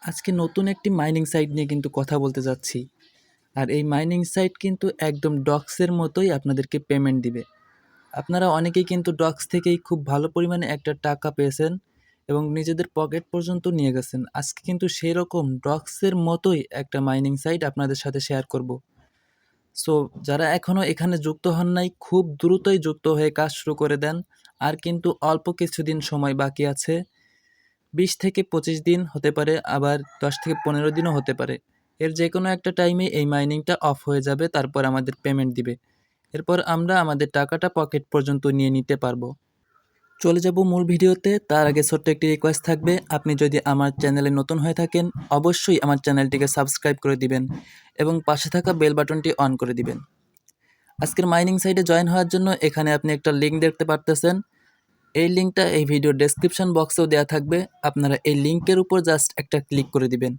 আজকে নতুন একটি মাইনিং সাইট নিয়ে কিন্তু কথা বলতে যাচ্ছি। আর এই মাইনিং সাইট কিন্তু একদম ডক্সের মতোই আপনাদেরকে পেমেন্ট দিবে। আপনারা অনেকেই কিন্তু ডক্স থেকেই খুব ভালো পরিমাণে একটা টাকা পেয়েছেন এবং নিজেদের পকেট পর্যন্ত নিয়ে গেছেন। আজকে কিন্তু সেরকম ডক্সের মতোই একটা মাইনিং সাইট আপনাদের সাথে শেয়ার করব। সো যারা এখনও এখানে যুক্ত হন নাই, খুব দ্রুতই যুক্ত হয়ে কাজ শুরু করে দেন। আর কিন্তু অল্প কিছুদিন সময় বাকি আছে। ২০ থেকে ২৫ দিন হতে পারে, আবার ১০ থেকে ১৫ দিনও হতে পারে। এর যেকোনো একটা টাইমে এই মাইনিংটা অফ হয়ে যাবে, তারপর আমাদের পেমেন্ট দিবে। এরপর আমরা আমাদের টাকাটা পকেট পর্যন্ত নিয়ে নিতে পারবো। চলে যাব মূল ভিডিওতে। তার আগে ছোট্ট একটি রিকোয়েস্ট থাকবে, আপনি যদি আমার চ্যানেলে নতুন হয়ে থাকেন অবশ্যই আমার চ্যানেলটিকে সাবস্ক্রাইব করে দিবেন এবং পাশে থাকা বেল বাটনটি অন করে দিবেন। আজকের মাইনিং সাইটে জয়েন হওয়ার জন্য এখানে আপনি একটা লিঙ্ক দেখতে পারতেছেন। এই লিঙ্কটা এই ভিডিওর ডেসক্রিপশন বক্সেও দেওয়া থাকবে। আপনারা এই লিঙ্কের উপর জাস্ট একটা ক্লিক করে দিবেন।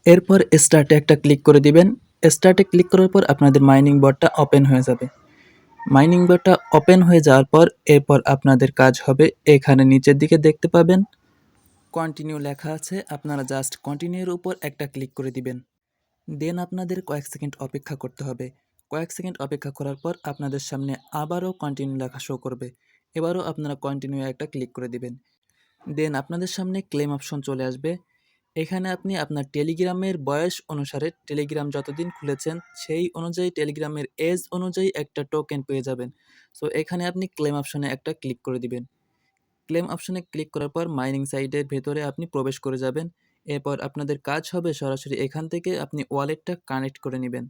এরপর স্টার্টে একটা ক্লিক করে দিবেন। স্টার্টে ক্লিক করার পর আপনাদের মাইনিং বটটা ওপেন হয়ে যাবে। মাইনিং বটটা ওপেন হয়ে যাওয়ার পর এরপর আপনাদের কাজ হবে, এখানে নিচের দিকে দেখতে পাবেন কন্টিনিউ লেখা আছে। আপনারা জাস্ট কন্টিনিউর উপর একটা ক্লিক করে দিবেন। দেন আপনাদের কয়েক সেকেন্ড অপেক্ষা করতে হবে। কয়েক সেকেন্ড অপেক্ষা করার পর আপনাদের সামনে আবারও কন্টিনিউ লেখা শো করবে। এবারও আপনারা কন্টিনিউ একটা ক্লিক করে দিবেন। দেন আপনাদের সামনে ক্লেম অপশন চলে আসবে। এখানে আপনি আপনার টেলিগ্রামের বয়স অনুসারে, টেলিগ্রাম যতদিন খুলেছেন সেই অনুযায়ী টেলিগ্রামের এজ অনুযায়ী একটা টোকেন পেয়ে যাবেন। সো এখানে আপনি ক্লেম অপশনে একটা ক্লিক করে দিবেন। ক্লেম অপশনে ক্লিক করার পর মাইনিং সাইটের ভেতরে আপনি প্রবেশ করে যাবেন। এরপর আপনাদের কাজ হবে সরাসরি এখান থেকে আপনি ওয়ালেটটা কানেক্ট করে নেবেন।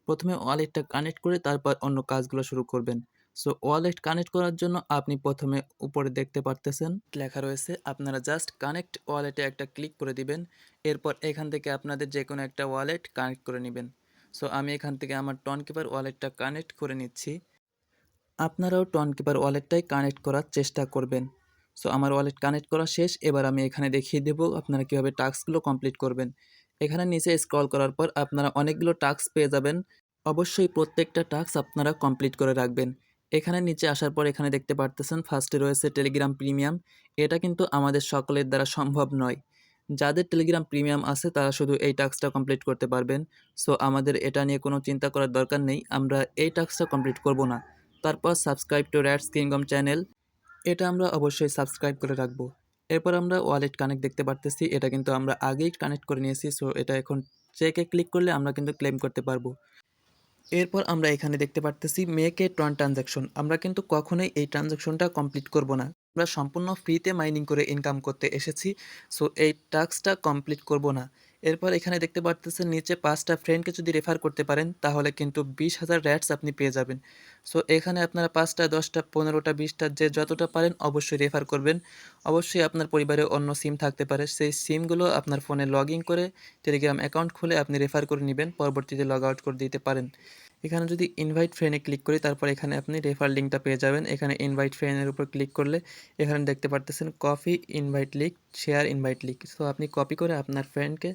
প্রথমে ওয়ালেটটা কানেক্ট করে তারপর অন্য কাজগুলো শুরু করবেন। সো ওয়ালেট কানেক্ট করার জন্য আপনি প্রথমে উপরে দেখতে পারতেছেন লেখা রয়েছে, আপনারা জাস্ট কানেক্ট ওয়ালেটে একটা ক্লিক করে দিবেন। এরপর এখান থেকে আপনাদের যে কোনো একটা ওয়ালেট কানেক্ট করে নেবেন। সো আমি এখান থেকে আমার টনকিপার ওয়ালেটটা কানেক্ট করে নিচ্ছি। আপনারাও টনকিপার ওয়ালেটটাই কানেক্ট করার চেষ্টা করবেন। সো আমার ওয়ালেট কানেক্ট করা শেষ। এবার আমি এখানে দেখিয়ে দেব আপনারা কীভাবে টাস্কগুলো কমপ্লিট করবেন। এখানে নিচে স্ক্রল করার পর আপনারা অনেকগুলো টাস্ক পেয়ে যাবেন। অবশ্যই প্রত্যেকটা টাস্ক আপনারা কমপ্লিট করে রাখবেন। এখানে নিচে আসার পর এখানে দেখতে পারতেছেন ফার্স্টে রয়েছে টেলিগ্রাম প্রিমিয়াম। এটা কিন্তু আমাদের সকলের দ্বারা সম্ভব নয়। যাদের টেলিগ্রাম প্রিমিয়াম আছে তারা শুধু এই টাস্কটা কমপ্লিট করতে পারবেন। সো আমাদের এটা নিয়ে কোনো চিন্তা করার দরকার নেই, আমরা এই টাস্কটা কমপ্লিট করব না। তারপর subscribe to rats kingdom channel, এটা আমরা অবশ্যই সাবস্ক্রাইব করে রাখবো। এরপর আমরা ওয়ালেট কানেক্ট দেখতে পারতেছি, এটা কিন্তু আমরা আগেই কানেক্ট করে নিয়েছি। সো এটা এখন চেকে ক্লিক করলে আমরা কিন্তু ক্লেম করতে পারবো। এরপর আমরা এখানে দেখতে পারতেছি মেক এ ট্রানজ্যাকশন, আমরা কিন্তু কখনোই এই ট্রানজ্যাকশনটা কমপ্লিট করব না। আমরা সম্পূর্ণ ফ্রিতে মাইনিং করে ইনকাম করতে এসেছি। সো এই টাস্কটা কমপ্লিট করব না। এরপর এখানে দেখতে পারতেছেন নিচে 5টা ফ্রেন্ডকে যদি রেফার করতে পারেন তাহলে কিন্তু 20,000 র্যাটস আপনি পেয়ে যাবেন। সো এখানে আপনারা 5টা 10টা 15টা 20টা যে যতটা পারেন অবশ্যই রেফার করবেন। অবশ্যই আপনার পরিবারে অন্য সিম থাকতে পারে, সেই সিমগুলো আপনার ফোনে লগ ইন করে টেলিগ্রাম অ্যাকাউন্ট খুলে আপনি রেফার করে নেবেন, পরবর্তীতে লগ আউট করে দিতে পারেন। এখানে যদি ইনভাইট ফ্রেন্ডে ক্লিক করি তারপর এখানে আপনি রেফার লিঙ্কটা পেয়ে যাবেন। এখানে ইনভাইট ফ্রেন্ডের উপর ক্লিক করলে এখানে দেখতে পারতেছেন copy invite link, share invite link. So আপনি কপি করে আপনার ফ্রেন্ডকে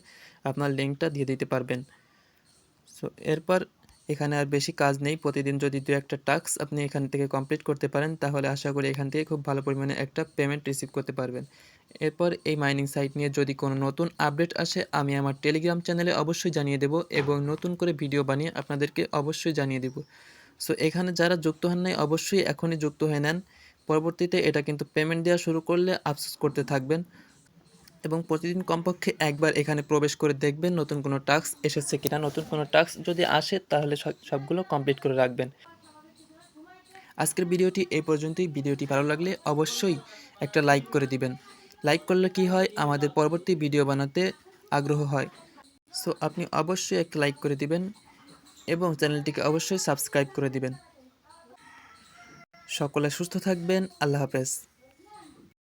আপনার লিঙ্কটা দিয়ে দিতে পারবেন। সো এরপর এখানে আর বেশি কাজ নেই। প্রতিদিন যদি 2-1টা টাস্ক আপনি এখান থেকে কমপ্লিট করতে পারেন তাহলে আশা করি এখান থেকে খুব ভালো পরিমাণে একটা পেমেন্ট রিসিভ করতে পারবেন। এরপর এই মাইনিং সাইট নিয়ে যদি কোনো নতুন আপডেট আসে আমি আমার টেলিগ্রাম চ্যানেলে অবশ্যই জানিয়ে দেব এবং নতুন করে ভিডিও বানিয়ে আপনাদেরকে অবশ্যই জানিয়ে দেব। সো এখানে যারা যুক্ত হন নাই অবশ্যই এখনই যুক্ত হয়ে নেন। পরবর্তীতে এটা কিন্তু পেমেন্ট দেওয়া শুরু করলে আফসোস করতে থাকবেন এবং প্রতিদিন কমপক্ষে একবার এখানে প্রবেশ করে দেখবেন নতুন কোনো টাস্ক এসেছে কিনা। নতুন কোনো টাস্ক যদি আসে তাহলে সবগুলো কমপ্লিট করে রাখবেন। আজকের ভিডিওটি এই পর্যন্তই। ভিডিওটি ভালো লাগলে অবশ্যই একটা লাইক করে দিবেন। লাইক করলে কি হয়, আমাদের পরবর্তী ভিডিও বানাতে আগ্রহ হয়। সো আপনি অবশ্যই একটা লাইক করে দিবেন এবং চ্যানেলটিকে অবশ্যই সাবস্ক্রাইব করে দিবেন। সকলে সুস্থ থাকবেন। আল্লাহ হাফেজ।